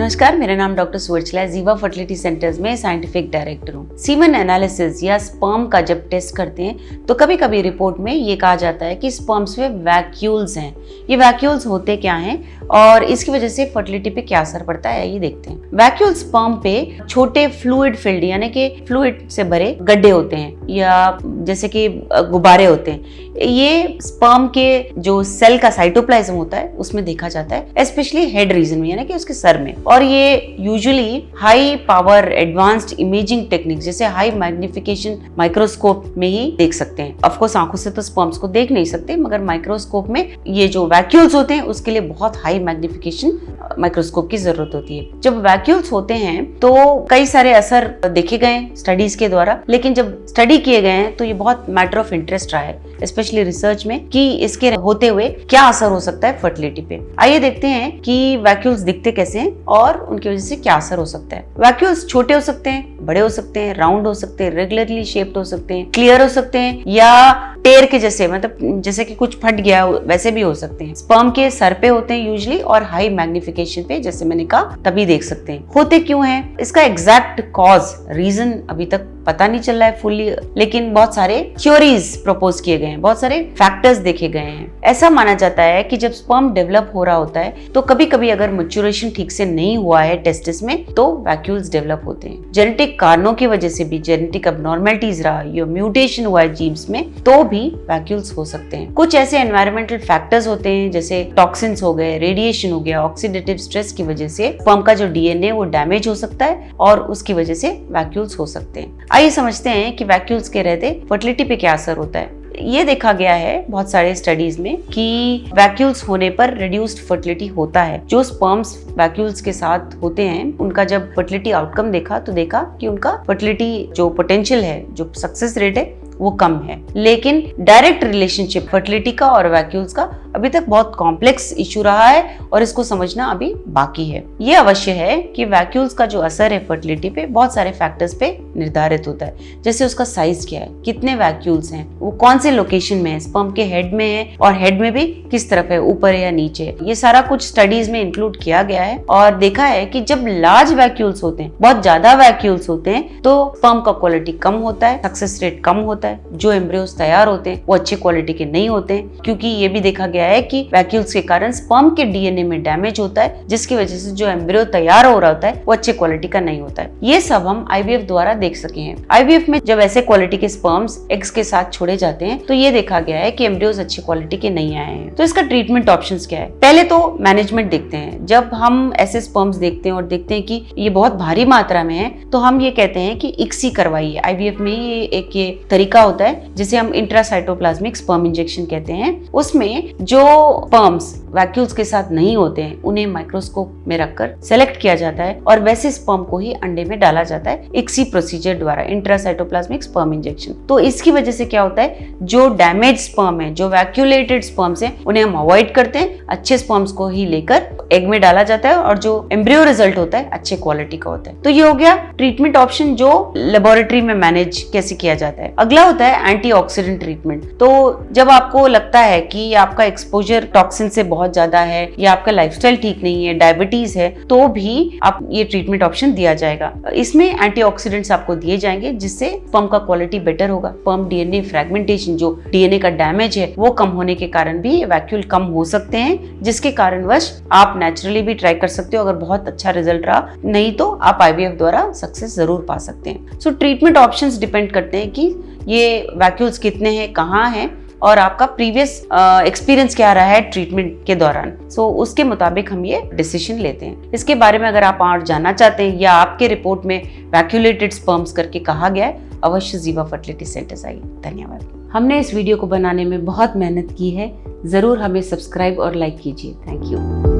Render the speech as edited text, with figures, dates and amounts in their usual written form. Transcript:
नमस्कार, मेरा नाम डॉक्टर सुवर्चला जीवा फर्टिलिटी सेंटर्स में साइंटिफिक डायरेक्टर हूँ। सीमन एनालिसिस या स्पर्म का जब टेस्ट करते हैं तो कभी कभी रिपोर्ट में ये कहा जाता है कि स्पर्म्स में वैक्यूल्स हैं। ये वैक्यूल्स होते क्या हैं और इसकी वजह से फर्टिलिटी पे क्या असर पड़ता है, ये देखते हैं। वैक्यूल स्पर्म पे छोटे फ्लूइड फील्ड यानी कि फ्लूइड से भरे गड्ढे होते हैं या जैसे कि गुब्बारे होते हैं। ये स्पर्म के जो सेल का साइटोप्लाज्म होता है उसमें देखा जाता है, स्पेशली हेड रीजन में यानी कि उसके सर में। और ये usually high power advanced imaging technique जैसे हाई मैग्निफिकेशन माइक्रोस्कोप में ही देख सकते हैं। ऑफ कोर्स आंखों से तो स्पर्म्स को देख नहीं सकते, मगर माइक्रोस्कोप में ये जो वैक्यूल्स होते हैं उसके लिए बहुत हाई मैग्निफिकेशन माइक्रोस्कोप की जरूरत होती है। जब वैक्यूल्स होते हैं तो कई सारे असर देखे गए स्टडीज के द्वारा, लेकिन जब स्टडी किए गए हैं तो ये बहुत मैटर ऑफ इंटरेस्ट रहा है स्पेशली रिसर्च में कि इसके होते हुए क्या असर हो सकता है फर्टिलिटी पे। आइए देखते हैं कि वैक्यूल्स दिखते कैसे हैं और उनकी वजह से क्या असर हो सकता है। वैक्यूल्स छोटे हो सकते हैं, बड़े हो सकते हैं, राउंड हो सकते हैं, रेगुलरली शेप्ड हो सकते हैं, क्लियर हो सकते हैं या टेर के जैसे, मतलब जैसे कि कुछ फट गया वैसे भी हो सकते हैं। स्पर्म के सर पे होते हैं यूजुअली और हाई मैग्निफिकेशन पे, जैसे मैंने कहा, तभी देख सकते हैं। होते क्यों हैं, इसका एग्जैक्ट कॉज रीजन अभी तक पता नहीं चल रहा है फुल्ली, लेकिन बहुत सारे थ्योरीज प्रपोज किए गए हैं, बहुत सारे फैक्टर्स देखे गए हैं। ऐसा माना जाता है कि जब स्पर्म डेवलप हो रहा होता है तो कभी कभी अगर मैच्योरेशन ठीक से नहीं हुआ है टेस्टिस में तो वैक्यूल्स डेवलप होते हैं। जेनेटिक कारणों की वजह से भी, जेनेटिक अबनॉर्मलिटीज रहा या म्यूटेशन हुआ है जीन्स में, तो भी वैक्यूल्स हो सकते हैं। कुछ ऐसे एनवायरमेंटल फैक्टर्स होते हैं जैसे टॉक्सिन्स हो गए, रेडिएशन हो गया, ऑक्सीडेटिव स्ट्रेस की वजह से स्पर्म का जो डीएनए वो डैमेज हो सकता है और उसकी वजह से वैक्यूल्स हो सकते हैं। आइए समझते हैं कि वैक्यूल्स के रहते फर्टिलिटी पे क्या असर होता है। ये देखा गया है बहुत सारे स्टडीज में कि वैक्यूल्स होने पर रिड्यूस्ड फर्टिलिटी होता है। जो स्पर्म्स वैक्यूल्स के साथ होते हैं उनका जब फर्टिलिटी आउटकम देखा तो देखा कि उनका फर्टिलिटी जो पोटेंशियल है, जो सक्सेस रेट है, वो कम है। लेकिन डायरेक्ट रिलेशनशिप फर्टिलिटी का और वैक्यूल्स का अभी तक बहुत कॉम्प्लेक्स इशू रहा है और इसको समझना अभी बाकी है। ये अवश्य है कि वैक्यूल्स का जो असर है फर्टिलिटी पे बहुत सारे फैक्टर्स पे निर्धारित होता है, जैसे उसका साइज क्या है, कितने वैक्यूल्स हैं, वो कौन से लोकेशन में है, स्पर्म के हेड में है और हेड में भी किस तरफ है, ऊपर है या नीचे है। ये सारा कुछ स्टडीज में इंक्लूड किया गया है और देखा है कि जब लार्ज वैक्यूल्स होते हैं, बहुत ज्यादा वैक्यूल्स होते हैं, तो स्पर्म का क्वालिटी कम होता है, सक्सेस रेट कम होता है। जो एम्ब्रियोज तैयार होते हैं वो अच्छे क्वालिटी के नहीं होते हैं, क्योंकि ये भी देखा गया है कि वैक्यूल्स के कारण स्पर्म के डीएनए में डैमेज होता है, जिसकी वजह से जो एम्ब्रियो तैयार हो रहा होता है वो अच्छे क्वालिटी का नहीं होता है। ये सब हम आईवीएफ द्वारा देख सके हैं। आईवीएफ में जब ऐसे क्वालिटी के स्पर्म्स एग्स के साथ छोड़े जाते हैं तो ये देखा गया है कि एम्ब्रियोज अच्छी क्वालिटी के नहीं आए हैं। तो इसका ट्रीटमेंट ऑप्शंस क्या है? पहले तो मैनेजमेंट देखते हैं। जब हम ऐसे स्पर्म्स देखते हैं और देखते हैं कि ये बहुत भारी मात्रा में है तो हम ये कहते हैं कि इक्सी करवाइए। आईवीएफ में ये एक तरीका होता है जिसे हम इंट्रासाइटोप्लाज्मिक स्पर्म इंजेक्शन कहते हैं। उसमें जो स्पर्म्स वैक्यूल्स के साथ नहीं होते हैं उन्हें माइक्रोस्कोप में रखकर सेलेक्ट किया जाता है और वैसे स्पर्म को ही अंडे में डाला जाता है इक्सी प्रोसीजर द्वारा, इंट्रासाइटोप्लाज्मिक स्पर्म इंजेक्शन। तो इसकी वजह से क्या होता है, जो डैमेज स्पर्म है, जो वैक्यूलेटेड स्पर्म्स है, उन्हें हम अवॉइड करते हैं, अच्छे स्पर्म्स को ही लेकर एग में डाला जाता है और जो एम्ब्रियो रिजल्ट होता है अच्छे क्वालिटी का होता है। तो ये हो गया ट्रीटमेंट ऑप्शन जो लेबोरेटरी में मैनेज कैसे किया जाता है। अगला होता है एंटीऑक्सीडेंट ट्रीटमेंट। तो जब आपको लगता है कि आपका एक्सपोजर टॉक्सिन से बहुत ज्यादा है या आपका लाइफस्टाइल ठीक नहीं है, डायबिटीज है, तो भी आप ये ट्रीटमेंट ऑप्शन दिया जाएगा। इसमें एंटीऑक्सीडेंट्स आपको दिए जाएंगे जिससे स्पर्म का क्वालिटी बेटर होगा। स्पर्म डीएनए फ्रेगमेंटेशन, जो डीएनए का डैमेज है, वो कम होने के कारण भी वैक्यूल कम हो सकते हैं, जिसके कारणवश आप नेचुरली भी ट्राई कर सकते हो। अगर बहुत अच्छा रिजल्ट रहा, नहीं तो आप आईवीएफ द्वारा सक्सेस जरूर पा सकते हैं। सो ट्रीटमेंट ऑप्शंस डिपेंड करते हैं कि ये वैक्यूल्स कितने हैं, कहाँ हैं और आपका प्रीवियस एक्सपीरियंस क्या रहा है ट्रीटमेंट के दौरान। सो उसके मुताबिक हम ये डिसीजन लेते हैं। इसके बारे में अगर आप और जानना चाहते हैं या आपके रिपोर्ट में वैक्यूलेटेड स्पर्म्स करके कहा गया है, अवश्य जीवा फर्टिलिटी सेंटर्स आइए। धन्यवाद। हमने इस वीडियो को बनाने में बहुत मेहनत की है, जरूर हमें सब्सक्राइब और लाइक कीजिए। Thank you.